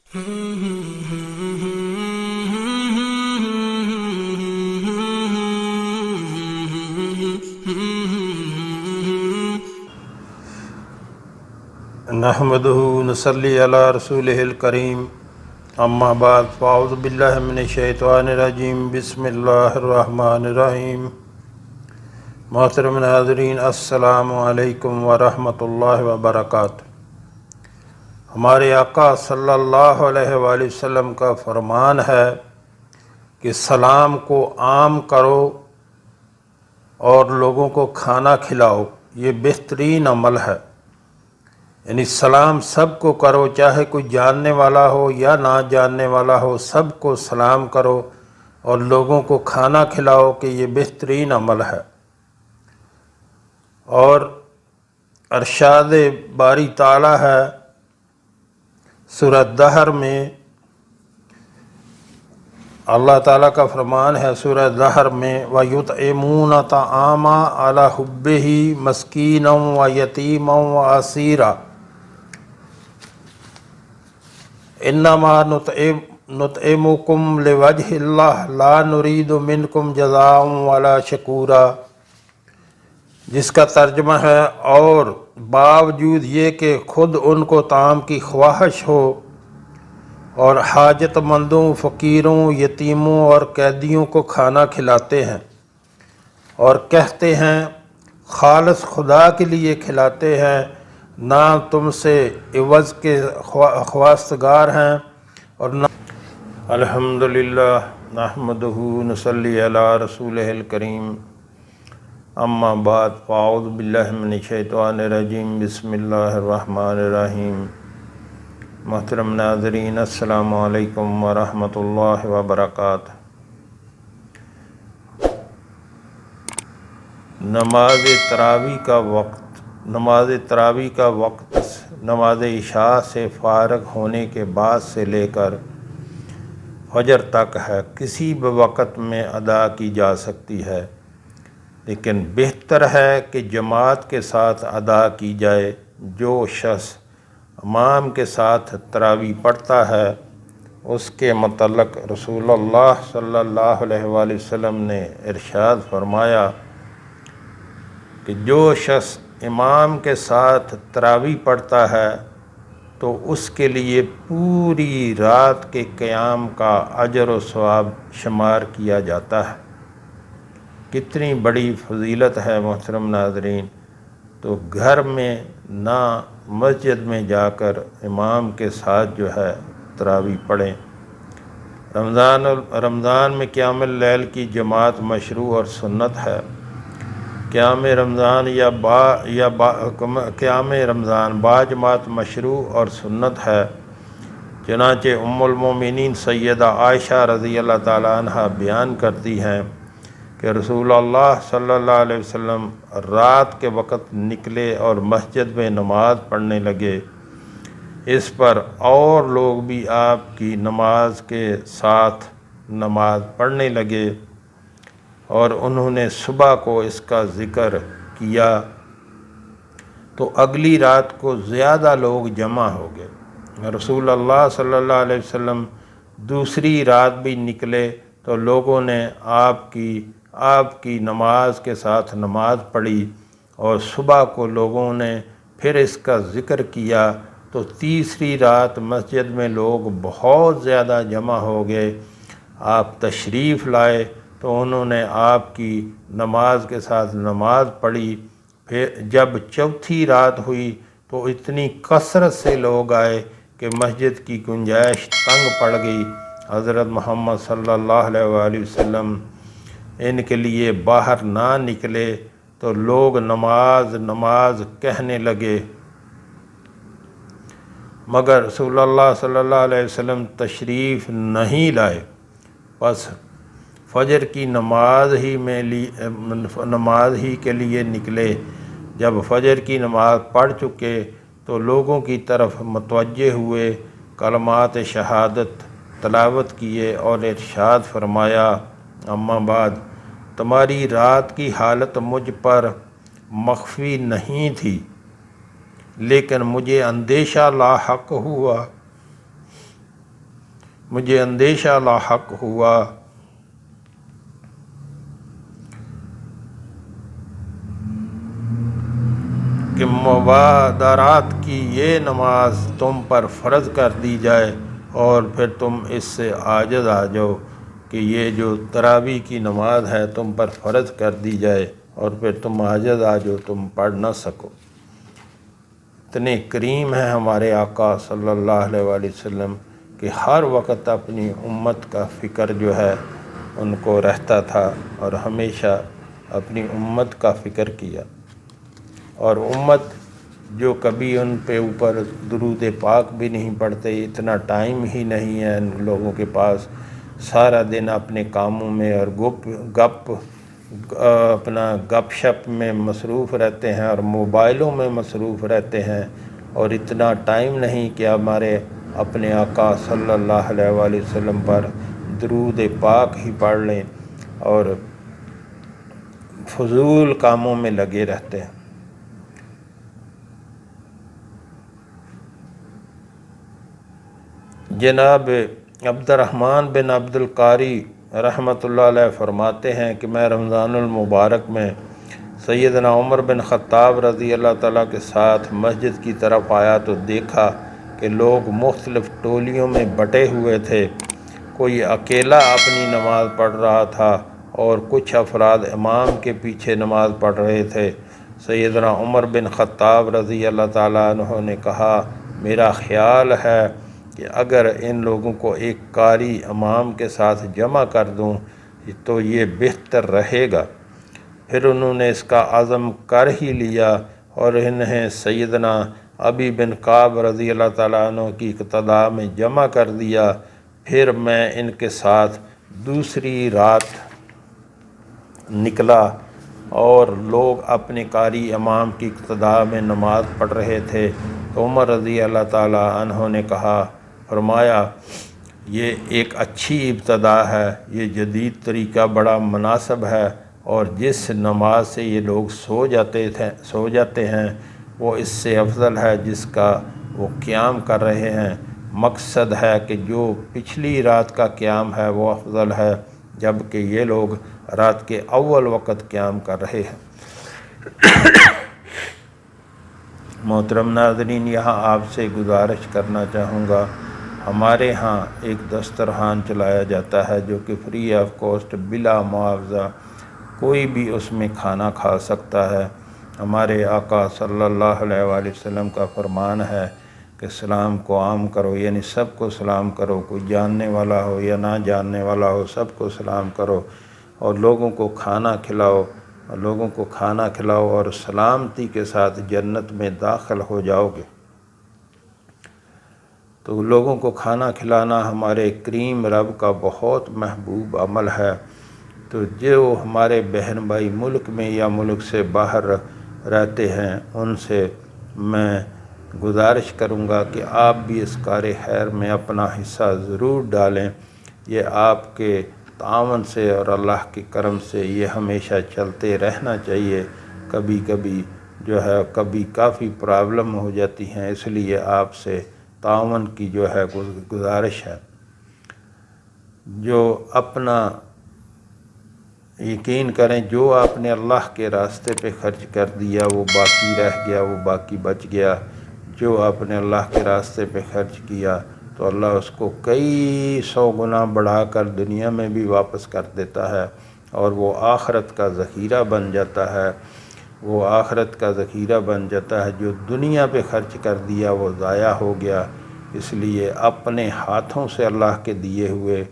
نحمده نصلی علی رسولہ الکریم اما بعد فاعوذ باللہ من الشیطان الرجیم بسم اللہ الرحمن الرحیم محترم ناظرین السلام علیکم ورحمۃ اللہ وبرکاتہ۔ ہمارے آقا صلی اللہ علیہ وآلہ وسلم کا فرمان ہے کہ سلام کو عام کرو اور لوگوں کو کھانا کھلاؤ، یہ بہترین عمل ہے۔ یعنی سلام سب کو کرو، چاہے کوئی جاننے والا ہو یا نہ جاننے والا ہو، سب کو سلام کرو اور لوگوں کو کھانا کھلاؤ کہ یہ بہترین عمل ہے۔ اور ارشاد باری تعالی ہے سورہ دہر میں، اللہ تعالیٰ کا فرمان ہے سورہ دہر میں وَيُطْعِمُونَ الطَّعَامَ عَلَىٰ حُبِّهِ مِسْكِينًا وَيَتِيمًا وَأَسِيرًا انما نطعمکم لوجہ اللہ لا نرید منکم جزاء ولا شکورا، جس کا ترجمہ ہے اور باوجود یہ کہ خود ان کو طعام کی خواہش ہو اور حاجت مندوں، فقیروں، یتیموں اور قیدیوں کو کھانا کھلاتے ہیں اور کہتے ہیں خالص خدا کے لیے کھلاتے ہیں، نہ تم سے عوض کے خواستگار ہیں اور نہ الحمدللہ نحمدہ نصلی علی رسولہ الکریم اما بعد فاعوذ باللہ من الشیطان الرجیم بسم اللہ الرحمن الرحیم۔ محترم ناظرین السلام علیکم ورحمۃ اللہ وبرکاتہ۔ نماز تراویح کا وقت نماز عشاء سے فارغ ہونے کے بعد سے لے کر فجر تک ہے، کسی بھی وقت میں ادا کی جا سکتی ہے، لیکن بہتر ہے کہ جماعت کے ساتھ ادا کی جائے۔ جو شخص امام کے ساتھ تراویح پڑھتا ہے اس کے متعلق رسول اللہ صلی اللہ علیہ وآلہ وسلم نے ارشاد فرمایا کہ جو شخص امام کے ساتھ تراویح پڑھتا ہے تو اس کے لیے پوری رات کے قیام کا اجر و ثواب شمار کیا جاتا ہے۔ کتنی بڑی فضیلت ہے محترم ناظرین۔ تو گھر میں نہ مسجد میں جا کر امام کے ساتھ جو ہے تراویح پڑھیں۔ رمضان میں قیام اللیل کی جماعت مشروع اور سنت ہے۔ قیام رمضان باجماعت مشروع اور سنت ہے، چنانچہ ام المومنین سیدہ عائشہ رضی اللہ تعالیٰ عنہ بیان کرتی ہیں کہ رسول اللہ صلی اللہ علیہ وسلم رات کے وقت نکلے اور مسجد میں نماز پڑھنے لگے۔ اس پر اور لوگ بھی آپ کی نماز کے ساتھ نماز پڑھنے لگے اور انہوں نے صبح کو اس کا ذکر کیا تو اگلی رات کو زیادہ لوگ جمع ہو گئے۔ رسول اللہ صلی اللہ علیہ وسلم دوسری رات بھی نکلے تو لوگوں نے آپ کی نماز کے ساتھ نماز پڑھی اور صبح کو لوگوں نے پھر اس کا ذکر کیا تو تیسری رات مسجد میں لوگ بہت زیادہ جمع ہو گئے۔ آپ تشریف لائے تو انہوں نے آپ کی نماز کے ساتھ نماز پڑھی۔ پھر جب چوتھی رات ہوئی تو اتنی کثرت سے لوگ آئے کہ مسجد کی گنجائش تنگ پڑ گئی۔ حضرت محمد صلی اللہ علیہ وآلہ وسلم ان کے لیے باہر نہ نکلے تو لوگ نماز کہنے لگے، مگر رسول اللہ صلی اللہ علیہ وسلم تشریف نہیں لائے۔ بس فجر کی نماز ہی کے لیے نکلے۔ جب فجر کی نماز پڑھ چکے تو لوگوں کی طرف متوجہ ہوئے، کلمات شہادت تلاوت کیے اور ارشاد فرمایا، اما بعد تمہاری رات کی حالت مجھ پر مخفی نہیں تھی، لیکن مجھے اندیشہ لاحق ہوا مجھے اندیشہ لاحق ہوا کہ مبادرات کی یہ نماز تم پر فرض کر دی جائے اور پھر تم اس سے عاجز آ جاؤ کہ یہ جو تراویح کی نماز ہے تم پر فرض کر دی جائے اور پھر تم عاجز آ جاؤ، تم پڑھ نہ سکو۔ اتنے کریم ہیں ہمارے آقا صلی اللہ علیہ وآلہ وسلم کہ ہر وقت اپنی امت کا فکر جو ہے ان کو رہتا تھا اور ہمیشہ اپنی امت کا فکر کیا، اور امت جو کبھی ان پہ اوپر درود پاک بھی نہیں پڑھتے، اتنا ٹائم ہی نہیں ہے ان لوگوں کے پاس، سارا دن اپنے کاموں میں اور اپنا گپ شپ میں مصروف رہتے ہیں اور موبائلوں میں مصروف رہتے ہیں، اور اتنا ٹائم نہیں کہ ہمارے اپنے آقا صلی اللہ علیہ وآلہ وسلم پر درود پاک ہی پڑھ لیں، اور فضول کاموں میں لگے رہتے ہیں۔ جناب عبد الرحمن بن عبد القاری رحمۃ اللہ علیہ فرماتے ہیں کہ میں رمضان المبارک میں سیدنا عمر بن خطاب رضی اللہ تعالیٰ کے ساتھ مسجد کی طرف آیا تو دیکھا کہ لوگ مختلف ٹولیوں میں بٹے ہوئے تھے، کوئی اکیلا اپنی نماز پڑھ رہا تھا اور کچھ افراد امام کے پیچھے نماز پڑھ رہے تھے۔ سیدنا عمر بن خطاب رضی اللہ تعالیٰ عنہ نے کہا، میرا خیال ہے کہ اگر ان لوگوں کو ایک قاری امام کے ساتھ جمع کر دوں تو یہ بہتر رہے گا۔ پھر انہوں نے اس کا عزم کر ہی لیا اور انہیں سیدنا ابی بن کعب رضی اللہ تعالیٰ عنہ کی اقتداء میں جمع کر دیا۔ پھر میں ان کے ساتھ دوسری رات نکلا اور لوگ اپنے قاری امام کی اقتداء میں نماز پڑھ رہے تھے تو عمر رضی اللہ تعالیٰ عنہ نے کہا، فرمایا یہ ایک اچھی ابتدا ہے، یہ جدید طریقہ بڑا مناسب ہے، اور جس نماز سے یہ لوگ سو جاتے ہیں وہ اس سے افضل ہے جس کا وہ قیام کر رہے ہیں۔ مقصد ہے کہ جو پچھلی رات کا قیام ہے وہ افضل ہے، جبکہ یہ لوگ رات کے اول وقت قیام کر رہے ہیں۔ محترم ناظرین، یہاں آپ سے گزارش کرنا چاہوں گا، ہمارے ہاں ایک دسترخوان چلایا جاتا ہے جو کہ فری آف کاسٹ، بلا معاوضہ کوئی بھی اس میں کھانا کھا سکتا ہے۔ ہمارے آقا صلی اللہ علیہ وآلہ وسلم کا فرمان ہے کہ سلام کو عام کرو، یعنی سب کو سلام کرو، کوئی جاننے والا ہو یا نہ جاننے والا ہو سب کو سلام کرو، اور لوگوں کو کھانا کھلاؤ اور سلامتی کے ساتھ جنت میں داخل ہو جاؤ گے۔ تو لوگوں کو کھانا کھلانا ہمارے کریم رب کا بہت محبوب عمل ہے۔ تو جو ہمارے بہن بھائی ملک میں یا ملک سے باہر رہتے ہیں ان سے میں گزارش کروں گا کہ آپ بھی اس کار خیر میں اپنا حصہ ضرور ڈالیں۔ یہ آپ کے تعاون سے اور اللہ کے کرم سے یہ ہمیشہ چلتے رہنا چاہیے۔ کبھی جو ہے کبھی کافی پرابلم ہو جاتی ہیں، اس لیے آپ سے تعاون کی جو ہے گزارش ہے۔ جو اپنا یقین کریں، جو آپ نے اللہ کے راستے پہ خرچ کر دیا وہ باقی رہ گیا، وہ باقی بچ گیا۔ جو آپ نے اللہ کے راستے پہ خرچ کیا تو اللہ اس کو کئی 100 گنا بڑھا کر دنیا میں بھی واپس کر دیتا ہے، اور وہ آخرت کا ذخیرہ بن جاتا ہے۔ جو دنیا پہ خرچ کر دیا وہ ضائع ہو گیا۔ اس لیے اپنے ہاتھوں سے اللہ کے دیے ہوئے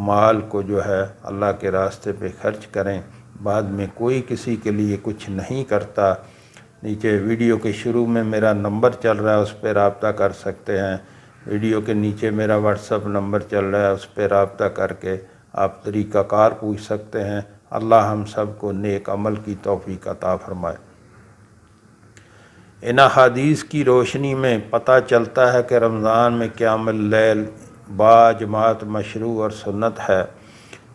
مال کو جو ہے اللہ کے راستے پہ خرچ کریں۔ بعد میں کوئی کسی کے لیے کچھ نہیں کرتا۔ نیچے ویڈیو کے شروع میں میرا نمبر چل رہا ہے، اس پہ رابطہ کر سکتے ہیں۔ ویڈیو کے نیچے میرا واٹس ایپ نمبر چل رہا ہے، اس پہ رابطہ کر کے آپ طریقہ کار پوچھ سکتے ہیں۔ اللہ ہم سب کو نیک عمل کی توفیق عطا فرمائے۔ ان احادیث کی روشنی میں پتہ چلتا ہے کہ رمضان میں قیام اللیل باجماعت مشروع اور سنت ہے۔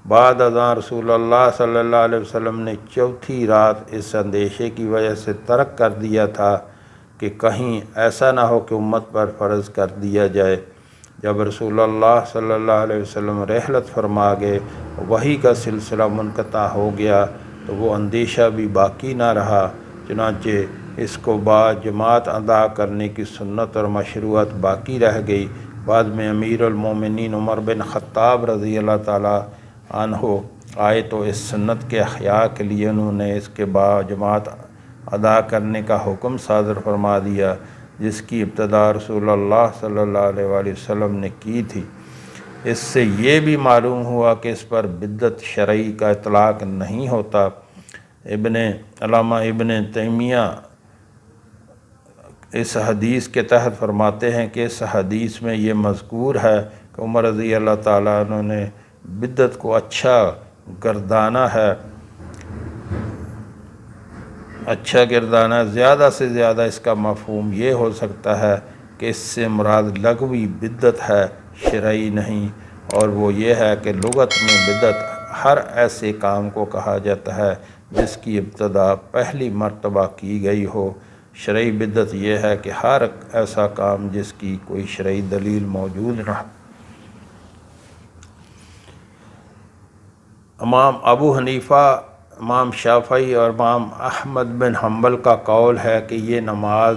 بعد ازاں رسول اللہ صلی اللہ علیہ وسلم نے چوتھی رات اس اندیشے کی وجہ سے ترک کر دیا تھا کہ کہیں ایسا نہ ہو کہ امت پر فرض کر دیا جائے۔ جب رسول اللہ صلی اللہ علیہ وسلم رحلت فرما گئے، وحی کا سلسلہ منقطع ہو گیا تو وہ اندیشہ بھی باقی نہ رہا، چنانچہ اس کو بعد جماعت ادا کرنے کی سنت اور مشروعات باقی رہ گئی۔ بعد میں امیر المومنین عمر بن خطاب رضی اللہ تعالیٰ عنہ آئے تو اس سنت کے احیاء کے لیے انہوں نے اس کے بعد جماعت ادا کرنے کا حکم صادر فرما دیا، جس کی ابتدا رسول اللہ صلی اللہ علیہ وآلہ وسلم نے کی تھی۔ اس سے یہ بھی معلوم ہوا کہ اس پر بدعت شرعی کا اطلاق نہیں ہوتا۔ علامہ ابن تیمیہ اس حدیث کے تحت فرماتے ہیں کہ اس حدیث میں یہ مذکور ہے کہ عمر رضی اللہ تعالیٰ عنہ نے بدعت کو اچھا گردانا، زیادہ سے زیادہ اس کا مفہوم یہ ہو سکتا ہے کہ اس سے مراد لغوی بدعت ہے، شرعی نہیں، اور وہ یہ ہے کہ لغت میں بدعت ہر ایسے کام کو کہا جاتا ہے جس کی ابتدا پہلی مرتبہ کی گئی ہو۔ شرعی بدعت یہ ہے کہ ہر ایسا کام جس کی کوئی شرعی دلیل موجود نہ ہو۔ امام ابو حنیفہ، امام شافعی اور امام احمد بن حنبل کا قول ہے کہ یہ نماز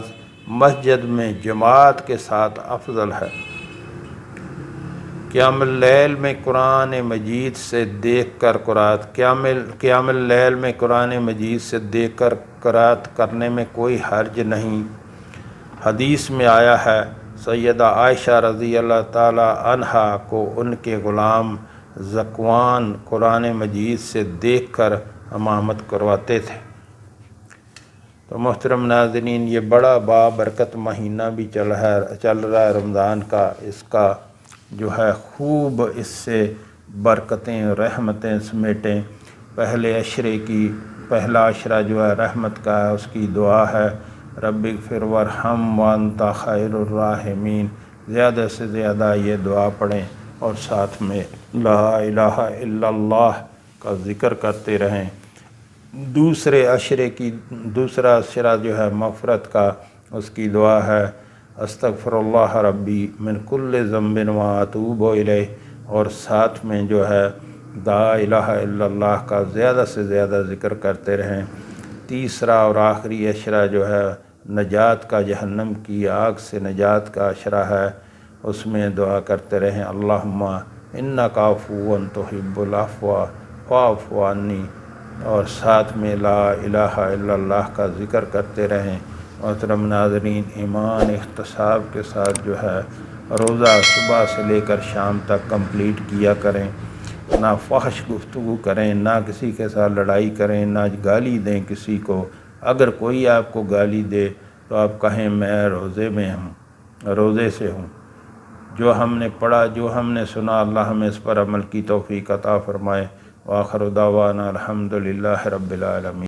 مسجد میں جماعت کے ساتھ افضل ہے۔ قیام اللیل میں قرآن مجید سے دیکھ کر قرأت کرنے میں کوئی حرج نہیں۔ حدیث میں آیا ہے سیدہ عائشہ رضی اللہ تعالی عنہا کو ان کے غلام ذکوان قرآن مجید سے دیکھ کر امامت کرواتے تھے۔ تو محترم ناظرین، یہ بڑا بابرکت مہینہ بھی چل رہا ہے رمضان کا، اس کا جو ہے خوب اس سے برکتیں رحمتیں سمیٹیں۔ پہلا عشرہ جو ہے رحمت کا ہے، اس کی دعا ہے رب اغفر وارحم وانت خیر الراحمین۔ زیادہ سے زیادہ یہ دعا پڑھیں اور ساتھ میں لا الہ الا اللہ کا ذکر کرتے رہیں۔ دوسرا عشرہ جو ہے مغفرت کا، اس کی دعا ہے استغفر اللہ ربی من کل ذنب واتوب الیہ، اور ساتھ میں جو ہے لا الہ الا اللہ کا زیادہ سے زیادہ ذکر کرتے رہیں۔ تیسرا اور آخری عشرہ جو ہے نجات کا، جہنم کی آگ سے نجات کا عشرہ ہے، اس میں دعا کرتے رہیں اللہم انک عفو تحب العفو فاعف عنی، اور ساتھ میں لا الہ الا اللہ کا ذکر کرتے رہیں۔ محترم ناظرین، ایمان احتساب کے ساتھ جو ہے روزہ صبح سے لے کر شام تک کمپلیٹ کیا کریں، نہ فحش گفتگو کریں، نہ کسی کے ساتھ لڑائی کریں، نہ گالی دیں کسی کو۔ اگر کوئی آپ کو گالی دے تو آپ کہیں میں روزے سے ہوں۔ جو ہم نے پڑھا، جو ہم نے سنا، اللہ ہمیں اس پر عمل کی توفیق عطا فرمائے۔ وآخر دعوانا الحمدللہ رب العالمین۔